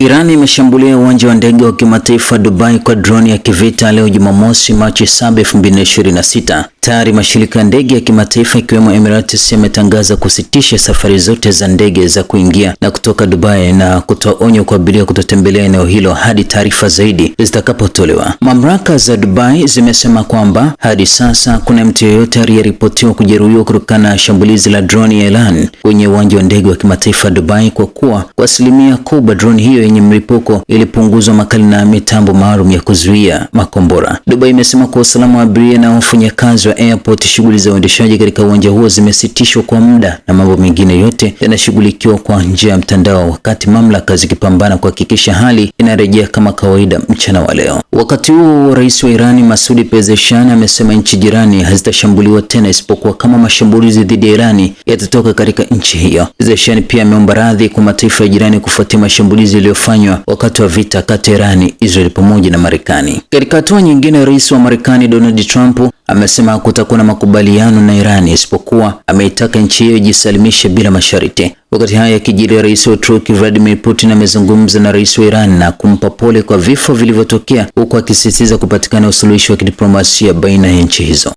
Iran imeshambulia uwanja wa ndege wa kimataifa Dubai kwa droni ya kivita leo Jumamosi Machi 7, 2026. Tayari mashirika ya ndege ya kimataifa ikiwemo Emirates yametangaza kusitisha safari zote za ndege za kuingia na kutoka Dubai na kutoa onyo kwa abiria kutotembelea eneo hilo hadi taarifa zaidi zitakapotolewa. Mamlaka za Dubai zimesema kwamba hadi sasa kuna mtu yeyote aliyeripotiwa kujeruhiwa kutokana na shambulizi la droni ya Iran kwenye uwanja wa ndege wa kimataifa Dubai, kwa kuwa kwa asilimia kubwa droni hiyo yenye mlipuko ilipunguzwa makali na mitambo maalum ya kuzuia makombora. Dubai imesema kwa usalama wa abiria na wafanyakazi wa airport, shughuli za uendeshaji katika uwanja huo zimesitishwa kwa muda na mambo mengine yote yanashughulikiwa kwa njia ya mtandao, wakati mamlaka zikipambana kuhakikisha hali inarejea kama kawaida mchana wa leo. Wakati huo rais wa Irani Masoud Pezeshkian amesema nchi jirani hazitashambuliwa tena isipokuwa kama mashambulizi dhidi ya Irani yatatoka katika nchi hiyo. Pezeshkian pia ameomba radhi kwa mataifa ya jirani kufuatia mashambulizi yaliyofanywa wakati wa vita kati ya Irani, Israel pamoja na Marekani. Katika hatua nyingine, rais wa Marekani Donald Trump amesema kutakuwa na makubaliano na Irani isipokuwa ameitaka nchi hiyo ijisalimishe bila masharti. Wakati haya yakijiri, rais wa Uturuki Vladimir Putin amezungumza na rais wa Iran na kumpa pole kwa vifo vilivyotokea, huku akisisitiza kupatikana usuluhishi wa kidiplomasia baina ya nchi hizo.